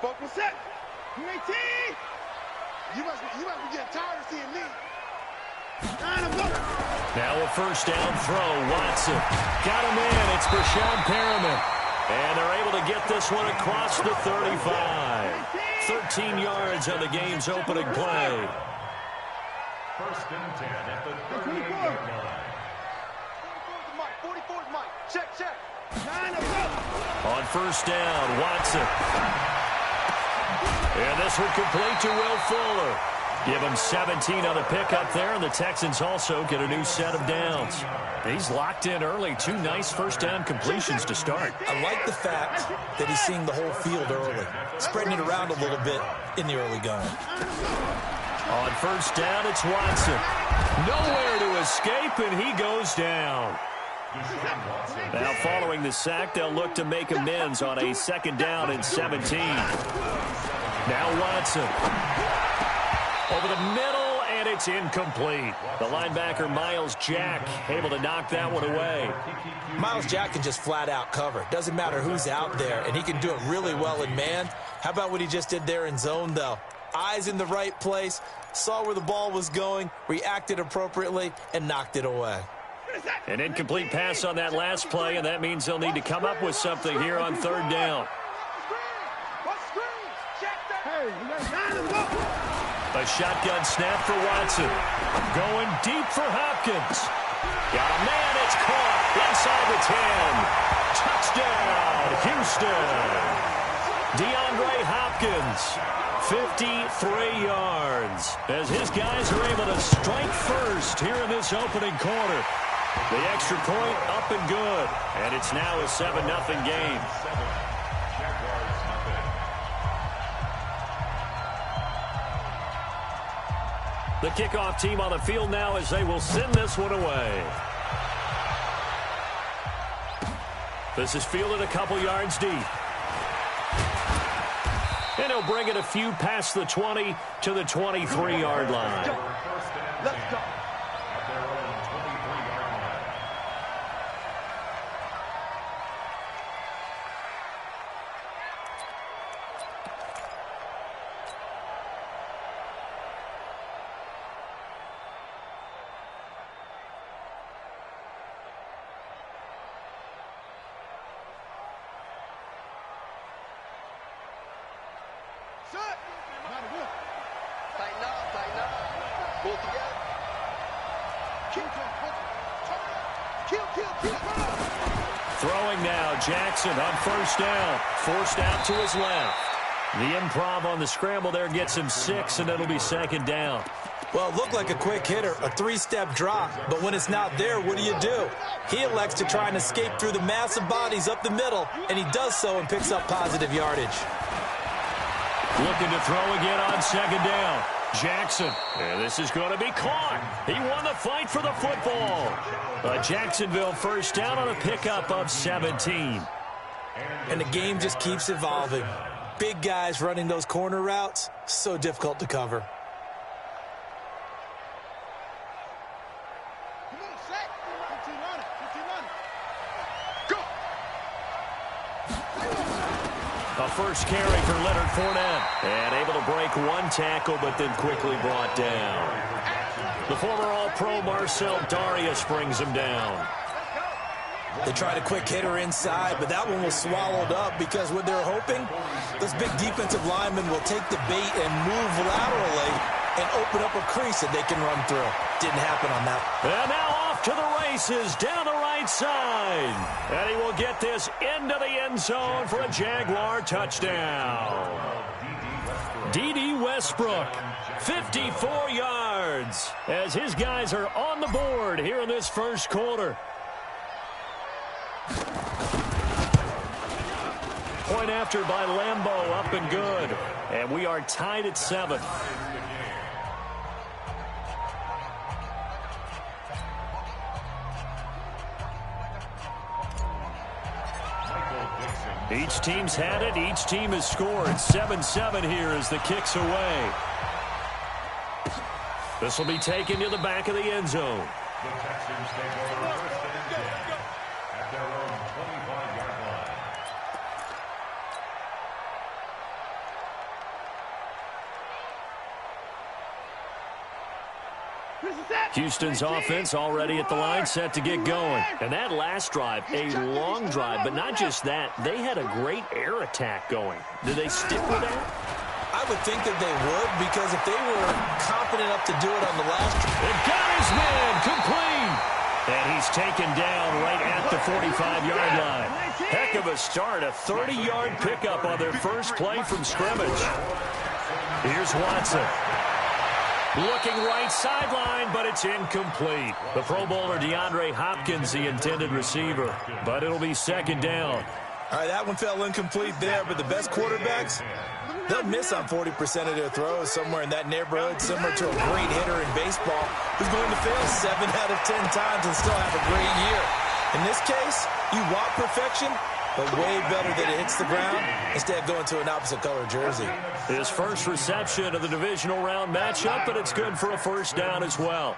Focus set. You must be getting tired of seeing me. Now a first down throw. Watson got him in. It's Brashad Perriman. And they're able to get this one across the 35. 13 yards on the game's opening play. First and 10 at the 38-yard line. 44's Mike. Check. On first down, Watson. And this one complete to Will Fuller. Give him 17 on the pickup there, and the Texans also get a new set of downs. He's locked in early. 2 nice first down completions to start. I like the fact that he's seeing the whole field early, spreading it around a little bit in the early going. On first down, it's Watson. Nowhere to escape, and he goes down. Now following the sack, they'll look to make amends on a second down and 17. Now Watson. Over the middle, and it's incomplete. The linebacker, Miles Jack, able to knock that one away. Miles Jack can just flat out cover. Doesn't matter who's out there, and he can do it really well in man. How about what he just did there in zone, though? Eyes in the right place, saw where the ball was going, reacted appropriately, and knocked it away. An incomplete pass on that last play, and that means they'll need to come up with something here on third down. A shotgun snap for Watson. Going deep for Hopkins. Got a man, it's caught inside the 10. Touchdown, Houston. DeAndre Hopkins, 53 yards. As his guys are able to strike first here in this opening quarter. The extra point up and good. And it's now a 7-0 game. The kickoff team on the field now as they will send this one away. This is fielded a couple yards deep. And he'll bring it a few past the 20 to the 23-yard line. Let's go. Tighten up. Pull together. Kill. Throwing now, Jackson on first down. Forced out to his left. The improv on the scramble there gets him 6, and it'll be second down. Well, it looked like a quick hitter, a 3-step drop, but when it's not there, what do? He elects to try and escape through the massive bodies up the middle, and he does so and picks up positive yardage. Looking to throw again on second down. Jackson. And this is going to be caught. He won the fight for the football. A Jacksonville first down on a pickup of 17. And the game just keeps evolving. Big guys running those corner routes, so difficult to cover. A first carry for Leonard Fournette. And able to break one tackle, but then quickly brought down. The former All-Pro Marcel Darius brings him down. They tried a quick hitter inside, but that one was swallowed up because what they're hoping, those big defensive linemen will take the bait and move laterally and open up a crease that they can run through. Didn't happen on that. And now off to the races down the right side. And he will get this into the end zone for a Jaguar touchdown. D.D. Westbrook, 54 yards, as his guys are on the board here in this first quarter. Point after by Lambeau, up and good. And we are tied at 7. Each team's had it. Each team has scored. 7-7 here as the kick's away. This will be taken to the back of the end zone. The Texans take over first and 10 at their own 25-yard line. Houston's offense already at the line, set to get going. And that last drive, a long drive, but not just that. They had a great air attack going. Do they stick with that? I would think that they would, because if they were confident enough to do it on the last drive. It got his man complete. And he's taken down right at the 45-yard line. Heck of a start, a 30-yard pickup on their first play from scrimmage. Here's Watson. Looking right sideline, but it's incomplete. The Pro Bowler DeAndre Hopkins, the intended receiver. But it'll be second down. All right, that one fell incomplete there, but the best quarterbacks, they'll miss on 40% of their throws, somewhere in that neighborhood, similar to a great hitter in baseball who's going to fail 7 out of 10 times and still have a great year. In this case, you want perfection, but way better that it hits the ground instead of going to an opposite color jersey. His first reception of the divisional round matchup, but it's good for a first down as well.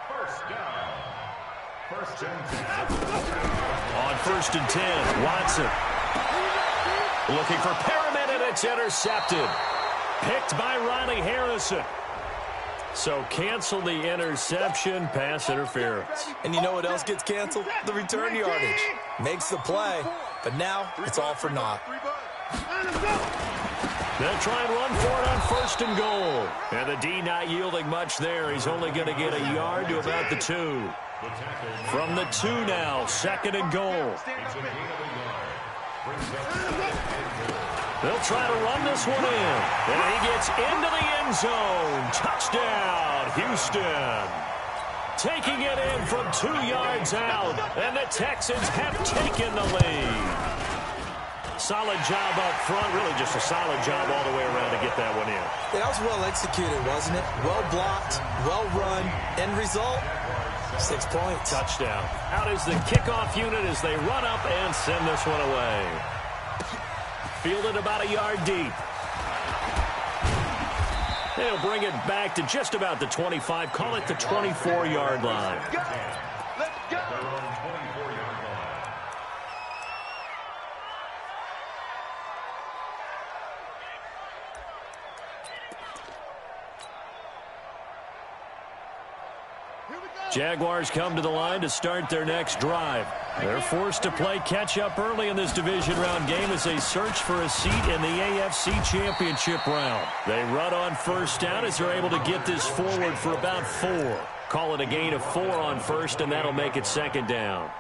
On 1st and 10, Watson. Looking for Perriman, and it's intercepted. Picked by Riley Harrison. So cancel the interception, pass interference. And you know what else gets canceled? The return yardage. Makes the play, but now it's all for naught. They'll try and run for it on 1st and goal. And the D not yielding much there. He's only going to get a yard to about the 2. From the 2 now, 2nd and goal. They'll try to run this one in. And he gets into the end zone. Touchdown, Houston. Taking it in from 2 yards out. And the Texans have taken the lead. Solid job up front. Really just a solid job all the way around to get that one in. That was well executed, wasn't it? Well blocked, well run. End result, 6 points. Touchdown. Out is the kickoff unit as they run up and send this one away. Fielded about a yard deep. They'll bring it back to just about the 25. Call it the 24-yard line. Let's go. Jaguars come to the line to start their next drive. They're forced to play catch-up early in this division round game as they search for a seat in the AFC Championship round. They run on 1st down as they're able to get this forward for about 4. Call it a gain of 4 on 1st, and that'll make it 2nd down.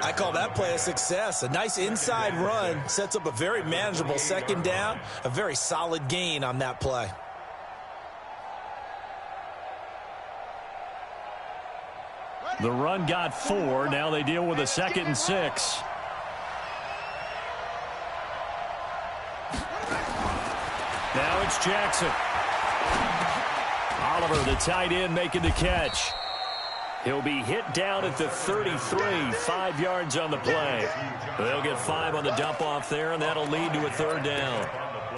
I call that play a success. A nice inside run sets up a very manageable 2nd down. A very solid gain on that play. The run got 4. Now they deal with a 2nd and 6. Now it's Jackson. Oliver, the tight end, making the catch. He'll be hit down at the 33, 5 yards on the play. They'll get 5 on the dump-off there, and that'll lead to a 3rd down.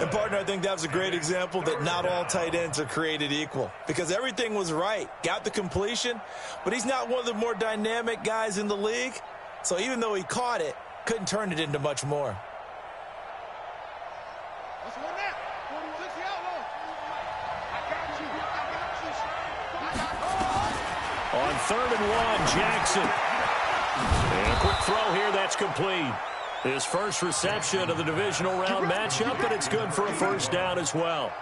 And, partner, I think that was a great example that not all tight ends are created equal, because everything was right. Got the completion, but he's not one of the more dynamic guys in the league. So even though he caught it, couldn't turn it into much more. On 3rd and 1, Jackson. And a quick throw here, that's complete. His first reception of the divisional round matchup, but it's good for a 1st down as well.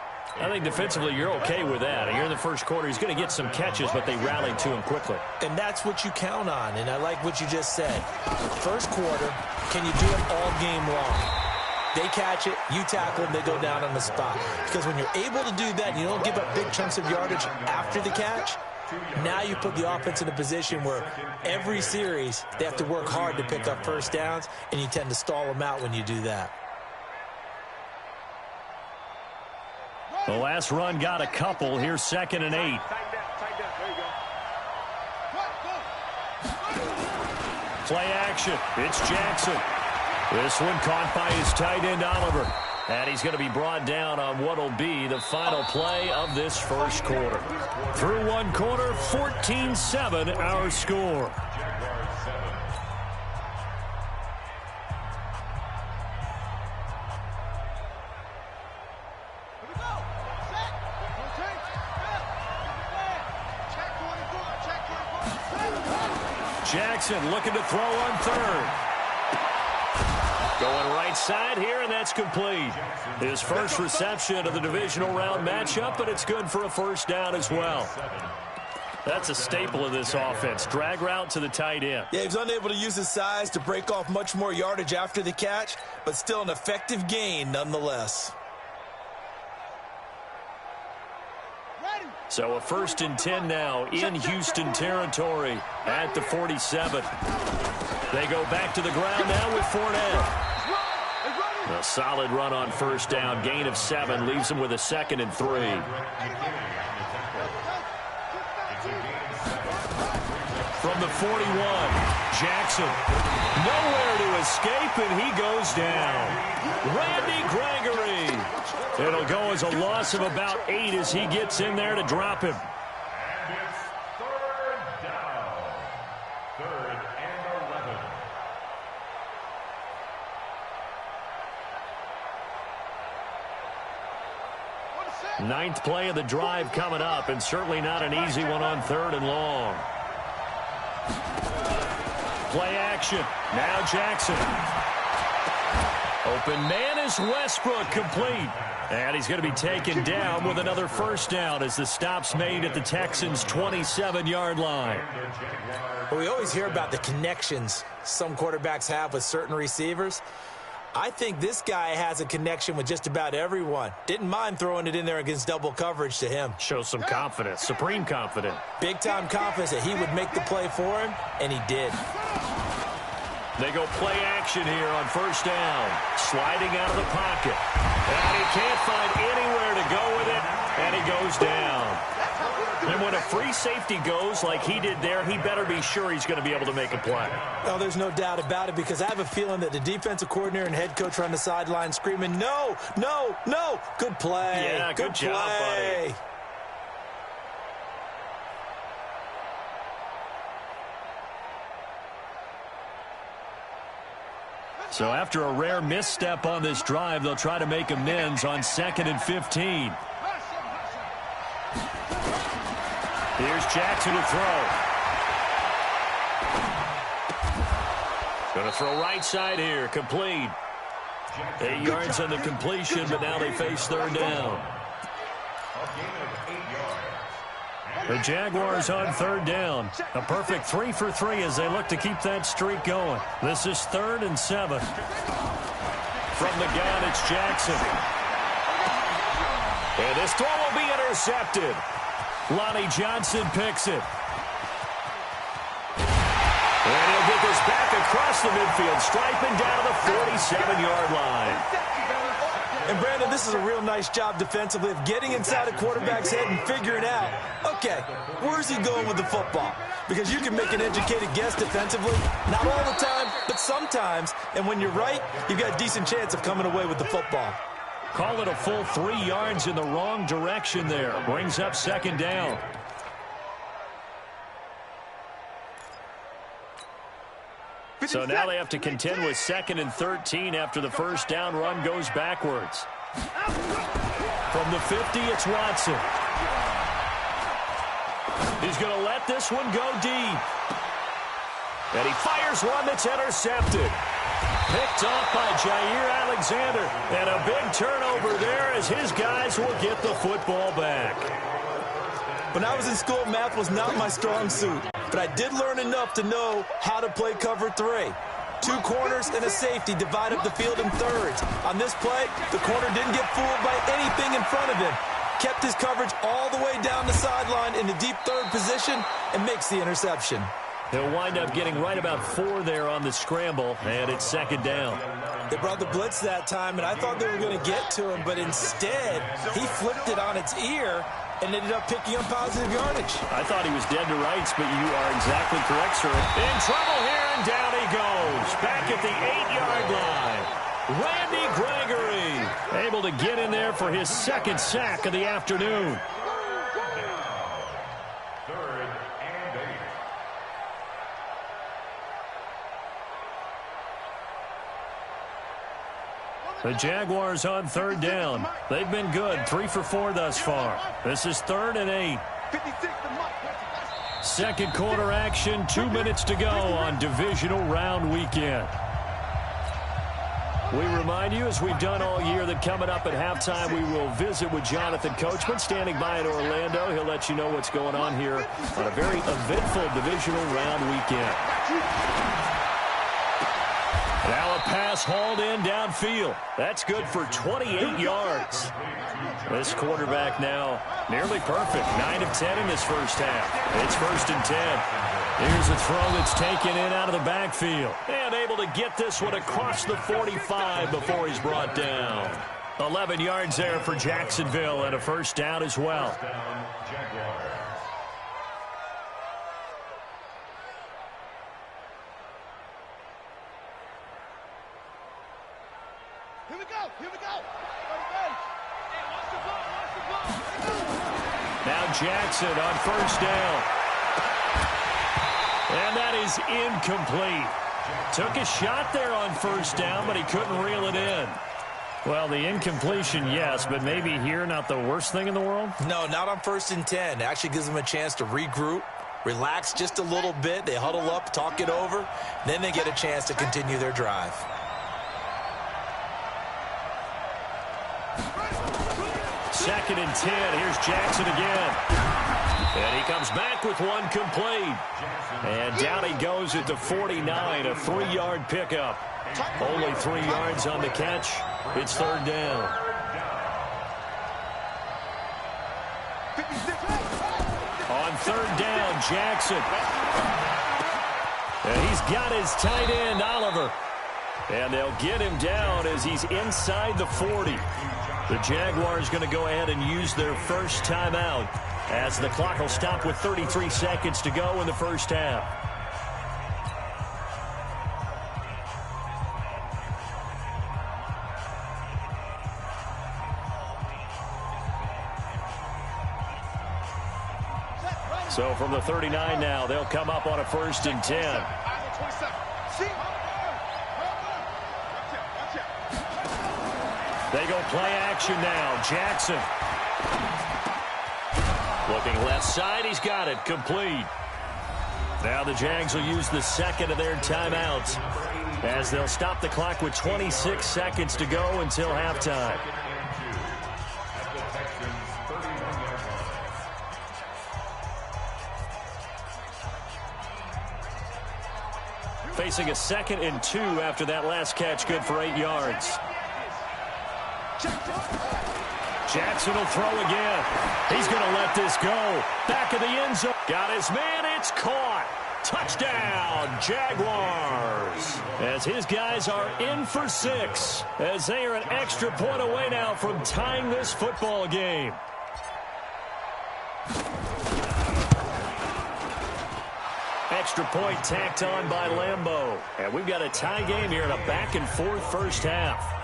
I think defensively you're okay with that. Here in the first quarter, he's going to get some catches, but they rallied to him quickly. And that's what you count on, and I like what you just said. First quarter, can you do it all game long? They catch it, you tackle them, they go down on the spot. Because when you're able to do that, and you don't give up big chunks of yardage after the catch, now you put the offense in a position where every series they have to work hard to pick up 1st downs, and you tend to stall them out when you do that. The last run got a couple. Here's 2nd and 8. Play action. It's Jackson. This one caught by his tight end, Oliver. And he's going to be brought down on what will be the final play of this first quarter. Through 1 quarter, 14-7 our score. Check 24, check Jackson looking to throw on third. Going right side here, and that's complete. His first reception of the divisional round matchup, but it's good for a first down as well. That's a staple of this offense. Drag route to the tight end. Yeah, he was unable to use his size to break off much more yardage after the catch, but still an effective gain nonetheless. So a 1st and 10 now in Houston territory at the 47. They go back to the ground now with Fournette. A solid run on first down. Gain of 7 leaves him with a 2nd and 3. From the 41, Jackson. Nowhere to escape, and he goes down. Randy Gregory. It'll go as a loss of about 8 as he gets in there to drop him. And it's 3rd down. 3rd and 11. Ninth play of the drive coming up, and certainly not an easy one on 3rd and long. Play action. Now Jackson. Open man is Westbrook, complete. And he's going to be taken down with another first down as the stop's made at the Texans' 27-yard line. Well, we always hear about the connections some quarterbacks have with certain receivers. I think this guy has a connection with just about everyone. Didn't mind throwing it in there against double coverage to him. Shows some confidence, supreme confidence. Big-time confidence that he would make the play for him, and he did. They go play action here on first down. Sliding out of the pocket. And he can't find anywhere to go with it, and he goes down. And when a free safety goes like he did there, he better be sure he's going to be able to make a play. Oh, there's no doubt about it, because I have a feeling that the defensive coordinator and head coach are on the sideline screaming, no, no, no. Good play. Yeah, good job, buddy. So after a rare misstep on this drive, they'll try to make amends on 2nd and 15. Here's Jackson to throw. Going to throw right side here. Complete. 8 yards on the completion, but now they face 3rd down. The Jaguars on 3rd down. A perfect 3 for 3 as they look to keep that streak going. This is 3rd and 7. From the gun, it's Jackson. And this throw will be intercepted. Lonnie Johnson picks it. And he'll get this back across the midfield, striping down to the 47-yard line. And, Brandon, this is a real nice job defensively of getting inside a quarterback's head and figuring out, okay, where's he going with the football? Because you can make an educated guess defensively, not all the time, but sometimes. And when you're right, you've got a decent chance of coming away with the football. Call it a full 3 yards in the wrong direction there. Brings up 2nd down. So now they have to contend with 2nd and 13 after the first down run goes backwards. From the 50, it's Watson. He's going to let this one go deep. And he fires one that's intercepted. Picked off by Jair Alexander. And a big turnover there as his guys will get the football back. When I was in school, math was not my strong suit. But I did learn enough to know how to play cover 3. 2 corners and a safety divide up the field in thirds. On this play, the corner didn't get fooled by anything in front of him. Kept his coverage all the way down the sideline in the deep 3rd position and makes the interception. He'll wind up getting right about 4 there on the scramble, and it's 2nd down. They brought the blitz that time, and I thought they were going to get to him, but instead, he flipped it on its ear and ended up picking up positive yardage. I thought he was dead to rights, but you are exactly correct, sir. In trouble here, and down he goes. Back at the 8-yard line. Randy Gregory able to get in there for his 2nd sack of the afternoon. 3rd and 8. The Jaguars on 3rd down. They've been good, 3 for 4 thus far. This is 3rd and 8. Second quarter action, 2 minutes to go on divisional round weekend. We remind you, as we've done all year, that coming up at halftime, we will visit with Jonathan Coachman, standing by in Orlando. He'll let you know what's going on here on a very eventful divisional round weekend. Now a pass hauled in downfield. That's good for 28 yards. This quarterback now nearly perfect. 9 of 10 in this first half. It's 1st and 10. Here's a throw that's taken in out of the backfield. And able to get this one across the 45 before he's brought down. 11 yards there for Jacksonville and a first down as well. Here we go. Here we go. Now Jackson on first down. And that is incomplete. Took a shot there on first down, but he couldn't reel it in. Well, the incompletion, yes, but maybe here not the worst thing in the world? No, not on 1st and 10. It actually gives them a chance to regroup, relax just a little bit. They huddle up, talk it over. Then they get a chance to continue their drive. Second and 10. Here's Jackson again. And he comes back with one complete. And down he goes at the 49, a 3-yard pickup. Only 3 yards on the catch. It's 3rd down. On 3rd down, Jackson. And he's got his tight end, Oliver. And they'll get him down as he's inside the 40. The Jaguars going to go ahead and use their first timeout as the clock will stop with 33 seconds to go in the first half. So from the 39 now, they'll come up on a 1st and 10. They go play action now. Jackson. Looking left side. He's got it. Complete. Now the Jags will use the second of their timeouts as they'll stop the clock with 26 seconds to go until halftime. Facing a 2nd and 2 after that last catch, good for 8 yards. Jackson will throw again. He's going to let this go. Back of the end zone. Got his man. It's caught. Touchdown, Jaguars. As his guys are in for 6. As they are an extra point away now from tying this football game. Extra point tacked on by Lambeau. And we've got a tie game here in a back-and-forth first half.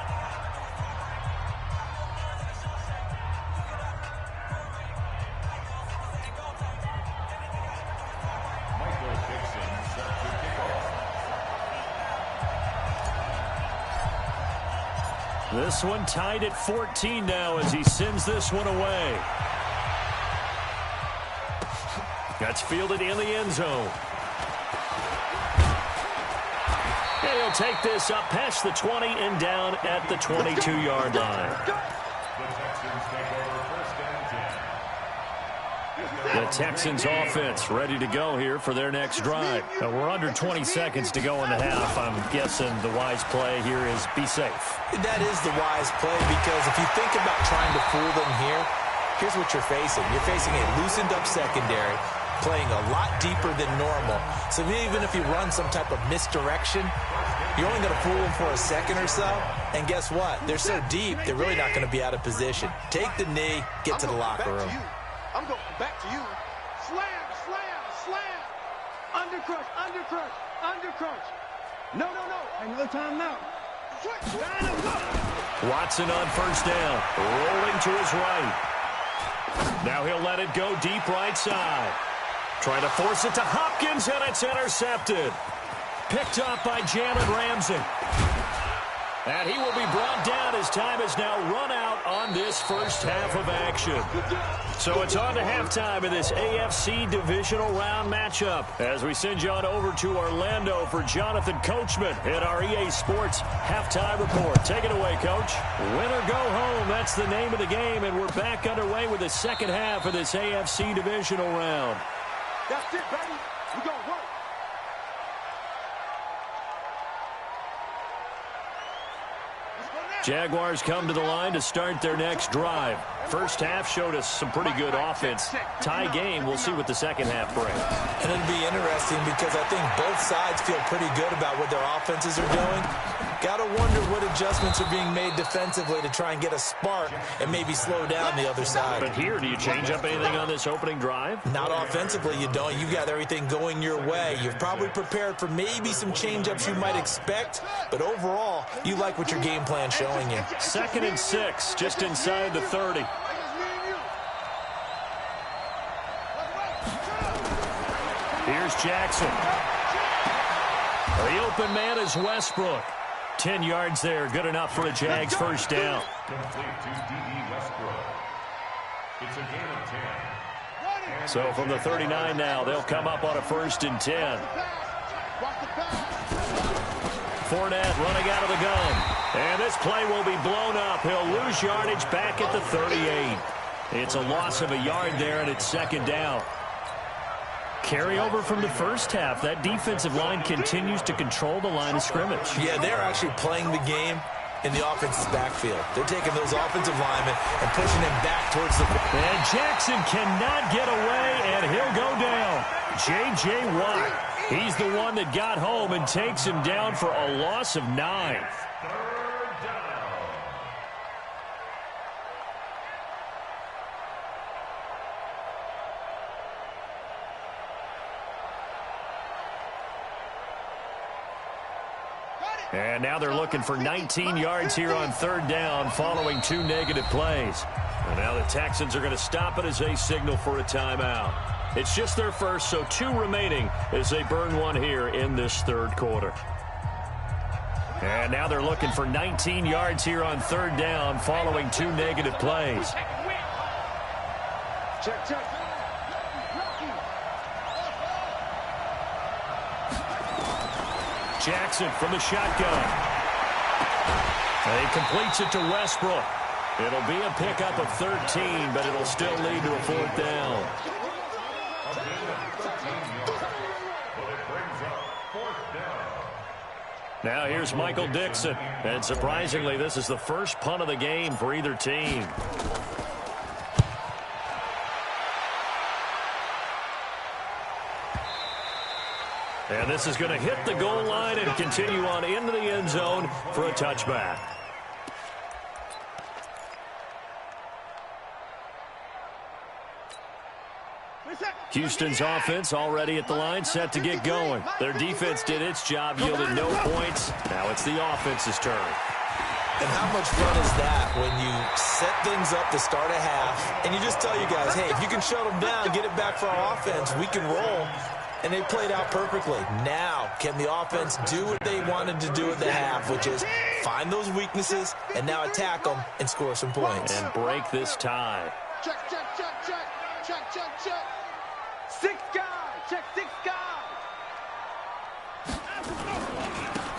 This one tied at 14 now as he sends this one away. That's fielded in the end zone. And he'll take this up past the 20 and down at the 22-yard line. The Texans offense ready to go here for their next drive. Now we're under 20 seconds to go in the half. I'm guessing the wise play here is be safe. That is the wise play, because if you think about trying to fool them here, here's what you're facing. You're facing a loosened up secondary, playing a lot deeper than normal. So even if you run some type of misdirection, you're only going to fool them for a second or so. And guess what? They're so deep, they're really not going to be out of position. Take the knee, get to the locker room. I'm going back to you. Slam, slam, slam. Undercrush, undercrush, undercrush. No, no, no. Another timeout. Watson on first down. Rolling to his right. Now he'll let it go deep right side. Trying to force it to Hopkins, and it's intercepted. Picked up by Jalen Ramsey. And he will be brought down as time has now run out on this first half of action. So it's on to halftime in this AFC divisional round matchup as we send you on over to Orlando for Jonathan Coachman in our EA Sports halftime report. Take it away, Coach. Win or go home, that's the name of the game, and we're back underway with the second half of this AFC divisional round. That's it, baby. We're going to work. Jaguars come to the line to start their next drive. First half showed us some pretty good offense. Tie game, we'll see what the second half brings. And it'll be interesting because I think both sides feel pretty good about what their offenses are doing. Got to wonder what adjustments are being made defensively to try and get a spark and maybe slow down the other side. But here, do you change up anything on this opening drive? Not offensively, you don't. You got everything going your way. You've probably prepared for maybe some change-ups you might expect, but overall, you like what your game plan's showing you. 2nd and 6, just inside the 30. Here's Jackson. The open man is Westbrook. 10 yards there, good enough for a Jags first down. Complete to D.D. Westbrook. It's a gain of 10. So from the 39 now, they'll come up on a 1st and 10. Fournette running out of the gun. And this play will be blown up. He'll lose yardage back at the 38. It's a loss of a yard there, and it's 2nd down. Carryover from the first half. That defensive line continues to control the line of scrimmage. Yeah, they're actually playing the game in the offense's backfield. They're taking those offensive linemen and pushing them back towards the... And Jackson cannot get away, and he'll go down. J.J. Watt. He's the one that got home and takes him down for a loss of 9. And now they're looking for 19 yards here on 3rd down following 2 negative plays. And now the Texans are going to stop it as they signal for a timeout. It's just their first, so 2 remaining as they burn one here in this 3rd quarter. And now they're looking for 19 yards here on 3rd down following 2 negative plays. Check, check. Jackson from the shotgun. He completes it to Westbrook. It'll be a pickup of 13, but it'll still lead to a 4th down. Now here's Michael Dixon. And surprisingly, this is the first punt of the game for either team. And this is going to hit the goal line and continue on into the end zone for a touchback. Houston's offense already at the line, set to get going. Their defense did its job, yielded no points. Now it's the offense's turn. And how much fun is that when you set things up to start a half, and you just tell you guys, hey, if you can shut them down, get it back for our offense, we can roll. And they played out perfectly. Now, can the offense do what they wanted to do at the half, which is find those weaknesses and now attack them and score some points. And break this tie. Check, check, check, check. Check, check, check. 6 guys. Check 6 guys.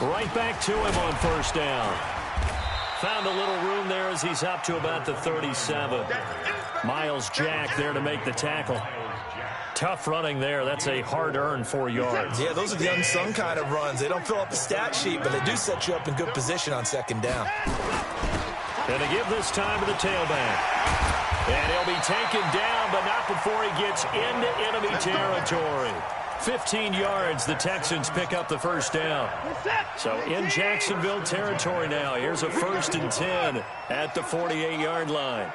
Right back to him on 1st down. Found a little room there as he's up to about the 37. Miles Jack there to make the tackle. Tough running there. That's a hard-earned 4 yards. Yeah, those are the unsung kind of runs. They don't fill up the stat sheet, but they do set you up in good position on 2nd down. And they give this time to the tailback. And he'll be taken down, but not before he gets into enemy territory. 15 yards, the Texans pick up the 1st down. So in Jacksonville territory now. Here's a 1st and 10 at the 48-yard line.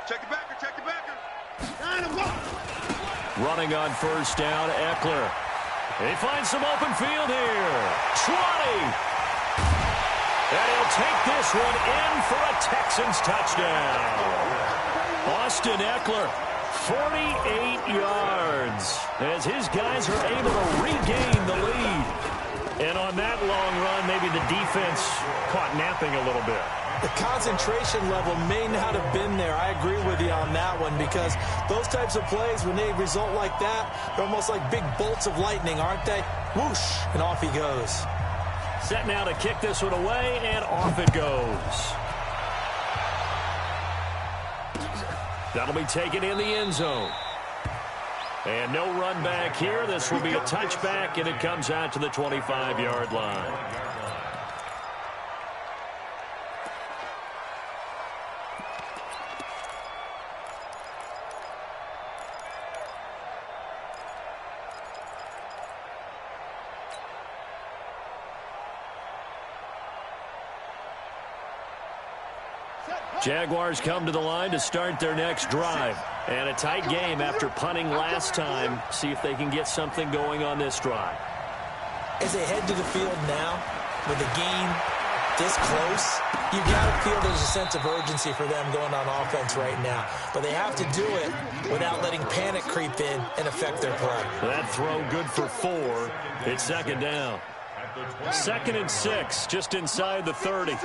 Check the backer, check the backer. Running on 1st down, Eckler. He finds some open field here. 20. And he'll take this one in for a Texans touchdown. Austin Eckler, 48 yards, as his guys are able to regain the defense caught napping a little bit. The concentration level may not have been there. I agree with you on that one, because those types of plays, when they result like that, they're almost like big bolts of lightning, aren't they? Whoosh, and off he goes. Set now to kick this one away, and off it goes. That'll be taken in the end zone. And no run back here. This will be a touchback, and it comes out to the 25-yard line. Jaguars come to the line to start their next drive. And a tight game after punting last time. See if they can get something going on this drive. As they head to the field now, with the game this close, you got to feel there's a sense of urgency for them going on offense right now. But they have to do it without letting panic creep in and affect their play. That throw good for 4. It's second down. 2nd and 6, just inside the 30.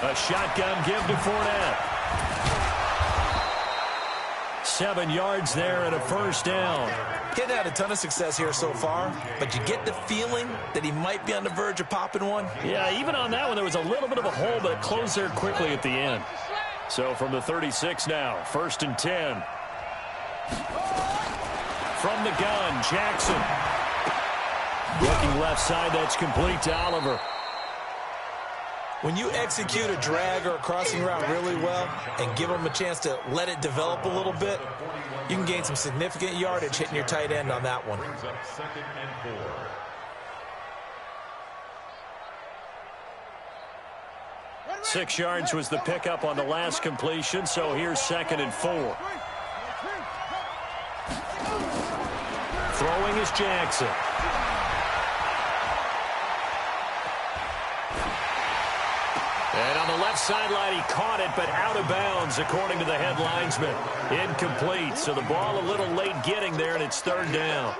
A shotgun give to Fournette. 7 yards there and a first down. He hasn't had a ton of success here so far, but you get the feeling that he might be on the verge of popping one. Yeah, even on that one, there was a little bit of a hole, but it closed there quickly at the end. So from the 36 now, 1st and 10. From the gun, Jackson. Looking left side, that's complete to Oliver. When you execute a drag or a crossing route really well and give them a chance to let it develop a little bit, you can gain some significant yardage hitting your tight end on that one. 6 yards was the pickup on the last completion, so here's 2nd and 4. Throwing is Jackson. And on the left sideline, he caught it, but out of bounds, according to the head linesman. Incomplete, so the ball a little late getting there, and it's 3rd down.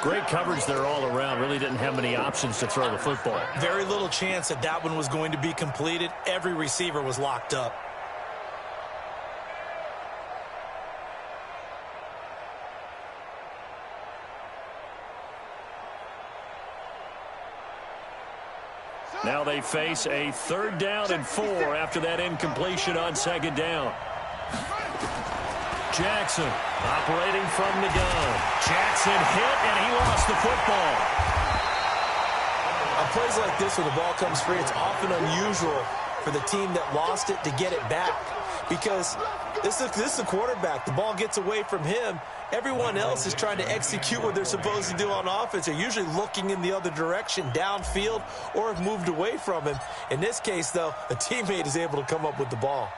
Great coverage there all around. Really didn't have many options to throw the football. Very little chance that that one was going to be completed. Every receiver was locked up. Now they face a 3rd down and 4 after that incompletion on 2nd down. Jackson operating from the gun. Jackson hit, and he lost the football. On plays like this where the ball comes free, it's often unusual for the team that lost it to get it back, because this is the quarterback. The ball gets away from him. Everyone else is trying to execute what they're supposed to do on offense. They're usually looking in the other direction, downfield, or have moved away from him. In this case, though, a teammate is able to come up with the ball.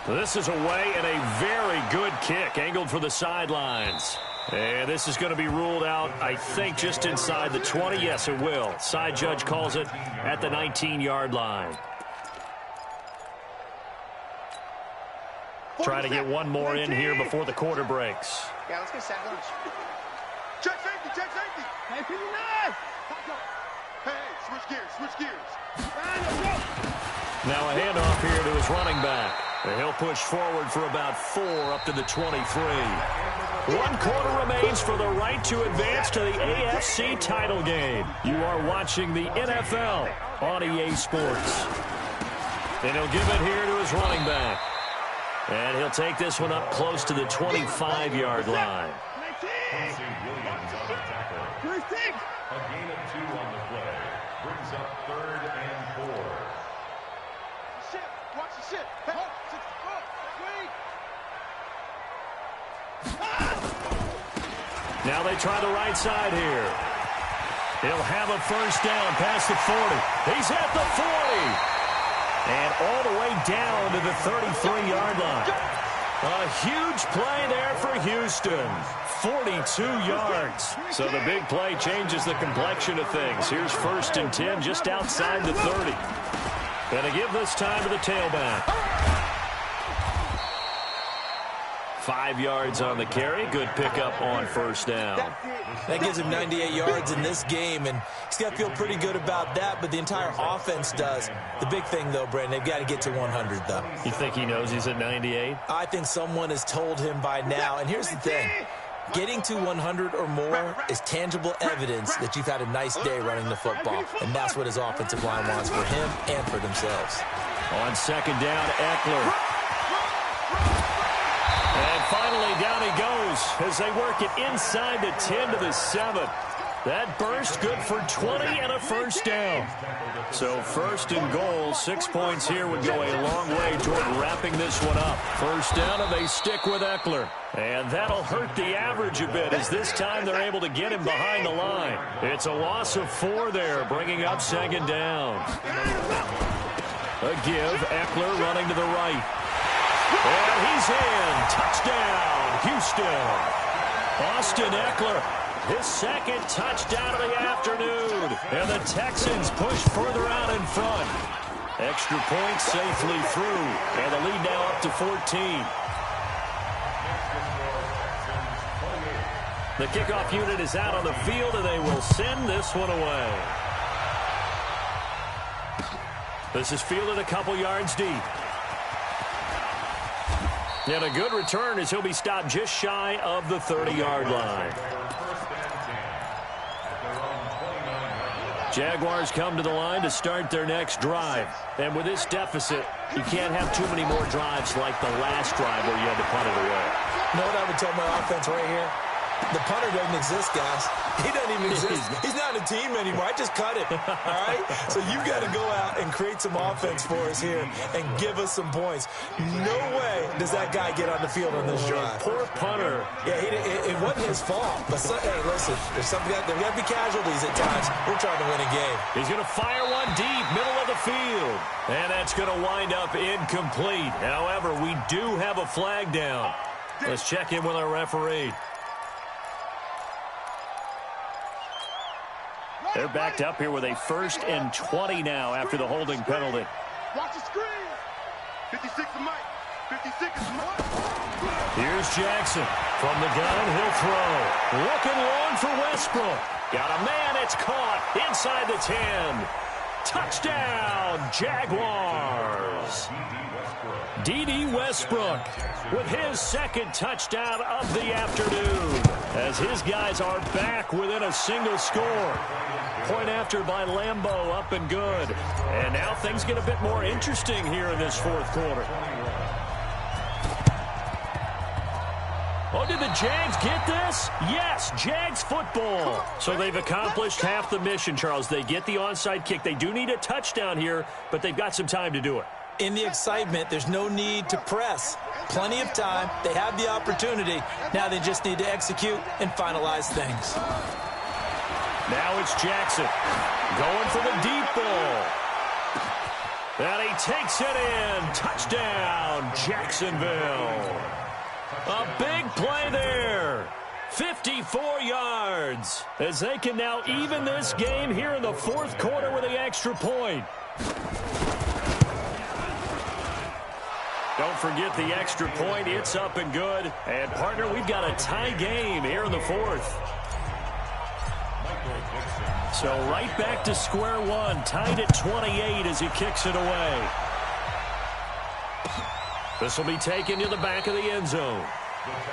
This is away, and a very good kick angled for the sidelines. And this is going to be ruled out, I think, just inside the 20. Yes, it will. Side judge calls it at the 19-yard line. Try to get one more in here before the quarter breaks. Yeah, let's get sack lunch. Check safety, check safety. Hey, 59. Hey, switch gears, switch gears. Now a handoff here to his running back. And he'll push forward for about 4 up to the 23. 1 quarter remains for the right to advance to the AFC title game. You are watching the NFL on EA Sports. And he'll give it here to his running back. And he'll take this one up close to the 25-yard line. A gain of 2 on the play brings up 3rd and 4. Shit, watch the shit. Hey, now they try the right side here. He'll have a first down past the 40. He's at the 40. And all the way down to the 33-yard line. A huge play there for Houston. 42 yards. So the big play changes the complexion of things. Here's 1st and 10 just outside the 30. Going to give this time to the tailback. 5 yards on the carry. Good pickup on 1st down. That gives him 98 yards in this game, and he's got to feel pretty good about that, but the entire offense does. The big thing, though, Brandon, they've got to get to 100, though. You think he knows he's at 98? I think someone has told him by now, and here's the thing. Getting to 100 or more is tangible evidence that you've had a nice day running the football, and that's what his offensive line wants for him and for themselves. On 2nd down, Eckler. And finally, down he goes as they work it inside the 10 to the 7. That burst good for 20 and a 1st down. So 1st and goal, 6 points here would go a long way toward wrapping this one up. 1st down, and they stick with Eckler. And that'll hurt the average a bit as this time they're able to get him behind the line. It's a loss of 4 there, bringing up 2nd down. A give, Eckler running to the right. And he's in. Touchdown, Houston. Austin Eckler, his 2nd touchdown of the afternoon. And the Texans push further out in front. Extra point safely through. And the lead now up to 14. The kickoff unit is out on the field, and they will send this one away. This is fielded a couple yards deep. And a good return as he'll be stopped just shy of the 30-yard line. Jaguars come to the line to start their next drive. And with this deficit, you can't have too many more drives like the last drive where you had to punt it away. You know what I would tell my offense right here? The punter doesn't exist, guys. He doesn't even exist. He's not a team anymore. I just cut it, all right? So you've got to go out and create some offense for us here and give us some points. No way does that guy get on the field on this drive. Poor punter. Yeah, it wasn't his fault. But, hey, listen, there's got to be casualties at times. We're trying to win a game. He's going to fire one deep, middle of the field. And that's going to wind up incomplete. However, we do have a flag down. Let's check in with our referee. They're backed up here with a 1st and 20 now after the holding penalty. Watch the screen. 56 is Mike. 56 is Mike. Here's Jackson. From the gun, he'll throw. Looking long for Westbrook. Got a man, it's caught inside the 10. Touchdown, Jaguars. D.D. Westbrook with his 2nd touchdown of the afternoon as his guys are back within a single score. Point after by Lambeau, up and good. And now things get a bit more interesting here in this 4th quarter. Oh, did the Jags get this? Yes, Jags football. So they've accomplished half the mission, Charles. They get the onside kick. They do need a touchdown here, but they've got some time to do it. In the excitement, there's no need to press. Plenty of time. They have the opportunity. Now they just need to execute and finalize things. Now it's Jackson going for the deep ball. And he takes it in. Touchdown, Jacksonville. A big play there. 54 yards as they can now even this game here in the 4th quarter with the extra point. Don't forget the extra point. It's up and good. And, partner, we've got a tie game here in the 4th. So right back to square one. Tied at 28 as he kicks it away. This will be taken to the back of the end zone.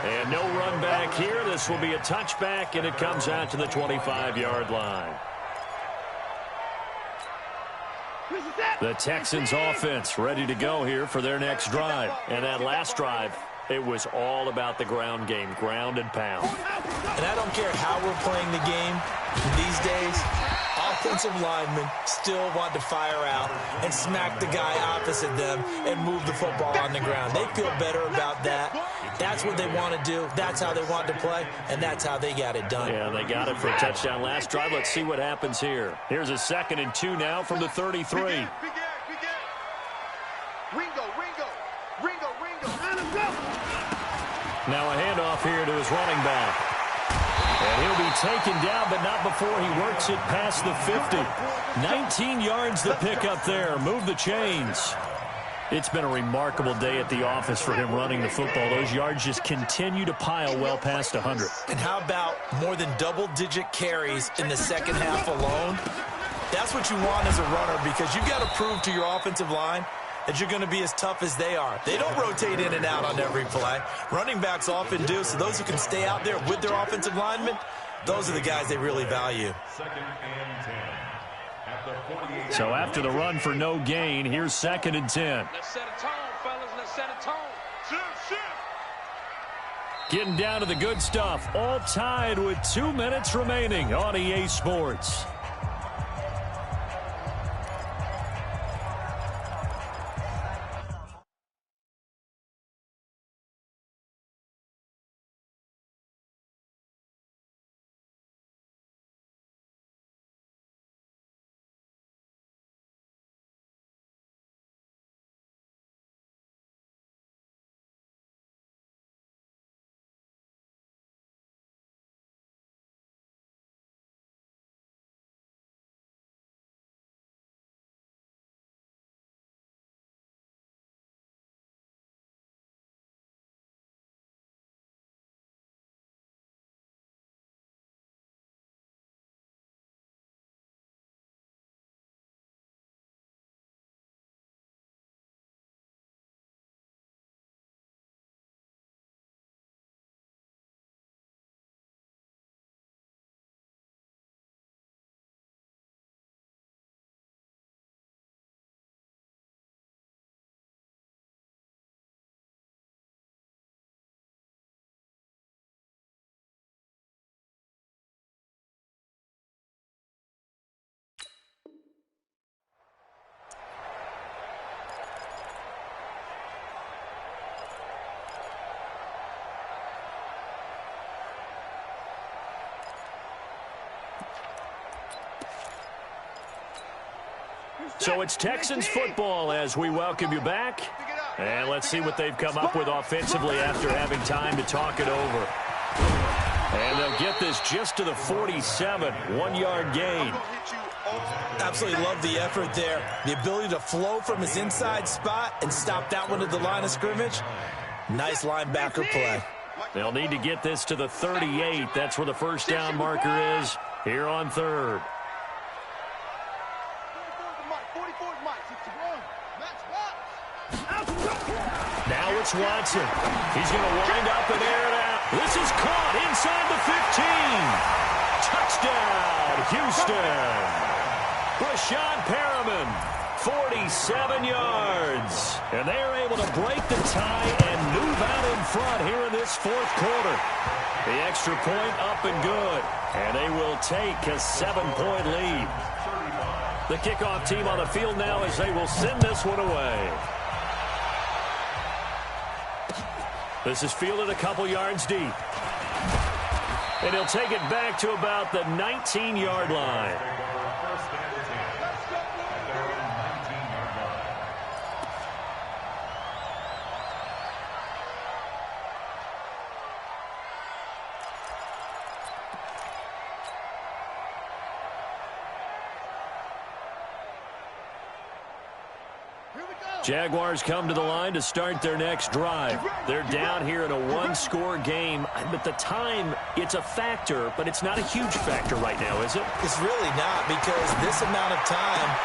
And no run back here. This will be a touchback, and it comes out to the 25-yard line. The Texans offense ready to go here for their next drive. And that last drive, it was all about the ground game, ground and pound. And I don't care how we're playing the game these days, offensive linemen still want to fire out and smack the guy opposite them and move the football on the ground. They feel better about that. That's what they want to do. That's how they want to play, and that's how they got it done. Yeah, they got it for a touchdown last drive. Let's see what happens here. Here's a 2nd and 2 now from the 33. Now a handoff here to his running back. And he'll be taken down, but not before he works it past the 50. 19 yards to pick up there. Move the chains. It's been a remarkable day at the office for him running the football. Those yards just continue to pile well past 100. And how about more than double-digit carries in the second half alone? That's what you want as a runner, because you've got to prove to your offensive line that you're going to be as tough as they are. They don't rotate in and out on every play. Running backs often do, so those who can stay out there with their offensive linemen, those are the guys they really value. Second and 10. At the 48. So after the run for no gain, here's 2nd and 10. Let's set a tone, fellas. Let's set a tone. Getting down to the good stuff. All tied with 2 minutes remaining on EA Sports. So it's Texans football as we welcome you back. And let's see what they've come up with offensively after having time to talk it over. And they'll get this just to the 47, 1-yard gain. Absolutely love the effort there. The ability to flow from his inside spot and stop that one at the line of scrimmage. Nice linebacker play. They'll need to get this to the 38. That's where the first down marker is here on 3rd. Now it's Watson. He's going to wind up and air it out. This is caught inside the 15. Touchdown, Houston. Rashad Perriman, 47 yards. And they are able to break the tie and move out in front here in this 4th quarter. The extra point up and good. And they will take a 7-point lead. The kickoff team on the field now as they will send this one away. This is fielded a couple yards deep. And he'll take it back to about the 19-yard line. Jaguars come to the line to start their next drive. They're down here in a 1-score game. But the time, it's a factor, but it's not a huge factor right now, is it? It's really not, because this amount of time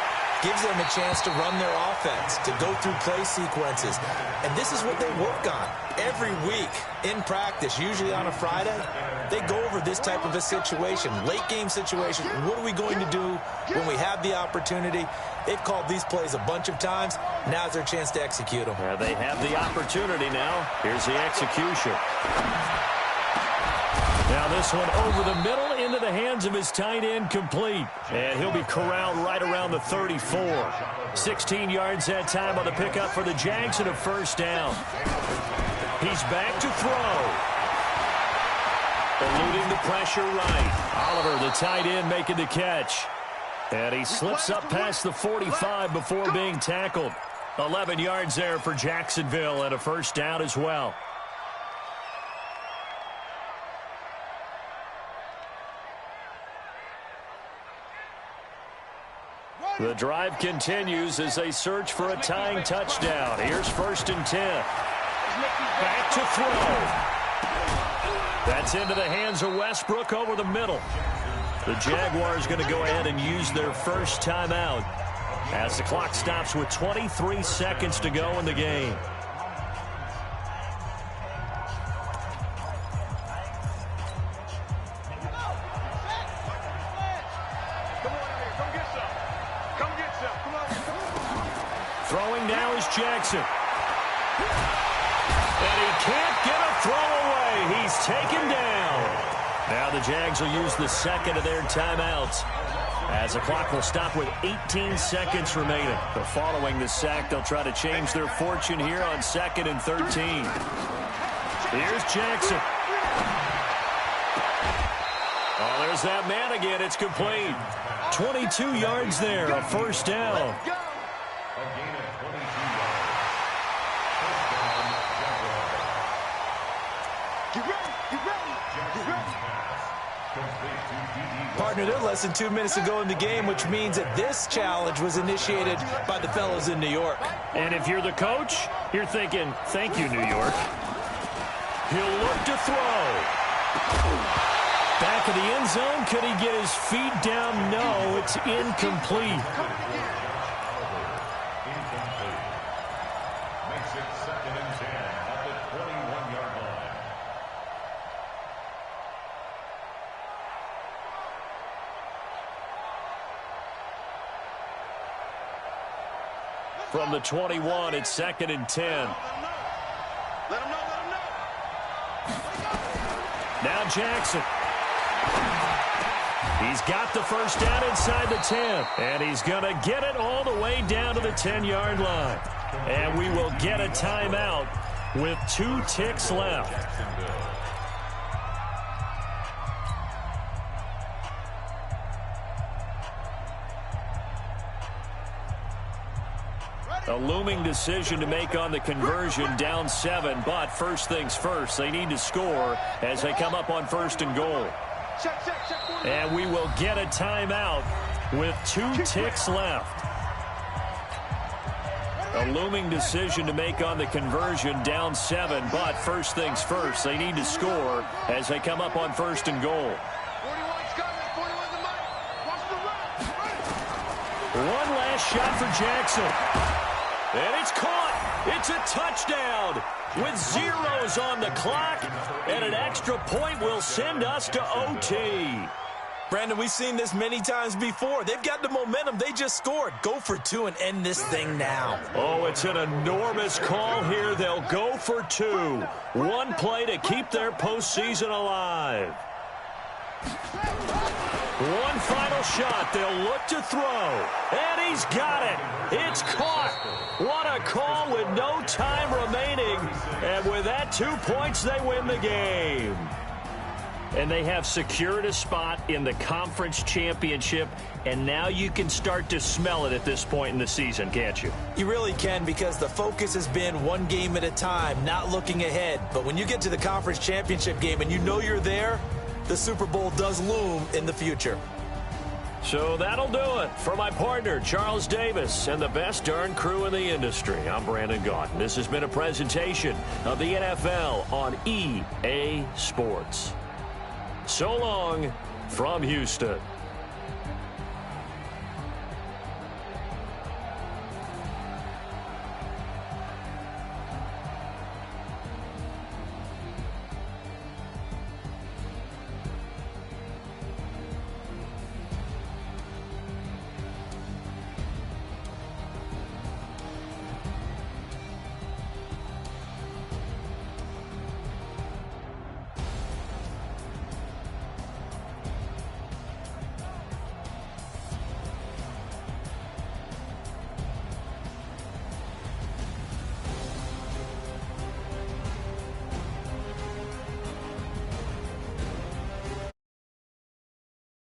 gives them a chance to run their offense, to go through play sequences. And this is what they work on every week in practice, usually on a Friday. They go over this type of a situation, late-game situation. What are we going to do when we have the opportunity? They've called these plays a bunch of times. Now's their chance to execute them. Yeah, they have the opportunity now. Here's the execution. Now this one over the middle into the hands of his tight end, complete. And he'll be corralled right around the 34. 16 yards that time on the pickup for the Jags and a first down. He's back to throw. Eluding the pressure right. Oliver, the tight end, making the catch. And he slips up past the 45 before being tackled. 11 yards there for Jacksonville and a first down as well. The drive continues as they search for a tying touchdown. Here's 1st and 10. Back to throw. That's into the hands of Westbrook over the middle. The Jaguars going to go ahead and use their first timeout as the clock stops with 23 seconds to go in the game. Throwing now is Jackson. And he can't get a throw away. He's taken down. Now the Jags will use the second of their timeouts as the clock will stop with 18 seconds remaining. But following the sack, they'll try to change their fortune here on 2nd and 13. Here's Jackson. Oh, there's that man again. It's complete. 22 yards there, a first down. Partner, they're less than 2 minutes to go in the game, which means that this challenge was initiated by the fellows in New York. And if you're the coach, you're thinking, thank you, New York. He'll look to throw. Back of the end zone. Could he get his feet down? No, it's incomplete. Makes it 2nd and 10 at the 21-yard line. From the 21, it's 2nd and 10. Let him know. Now Jackson. He's got the first down inside the 10. And he's going to get it all the way down to the 10-yard line. And we will get a timeout with 2 ticks left. A looming decision to make on the conversion, down 7. But first things first, they need to score as they come up on 1st and goal. And we will get a timeout with 2 ticks left. A looming decision to make on the conversion, down 7. But first things first, they need to score as they come up on 1st and goal. One last shot for Jackson. And it's caught. It's a touchdown with zeros on the clock. And an extra point will send us to OT. Brandon, we've seen this many times before. They've got the momentum. They just scored. Go for 2 and end this thing now. Oh, it's an enormous call here. They'll go for 2. One play to keep their postseason alive. One final shot. They'll look to throw. And he's got it. It's caught. What a call with no time remaining. And with that 2 points, they win the game. And they have secured a spot in the conference championship. And now you can start to smell it at this point in the season, can't you? You really can, because the focus has been one game at a time, not looking ahead. But when you get to the conference championship game and you know you're there, the Super Bowl does loom in the future. So that'll do it. For my partner, Charles Davis, and the best darn crew in the industry, I'm Brandon Gaudin. This has been a presentation of the NFL on EA Sports. So long from Houston.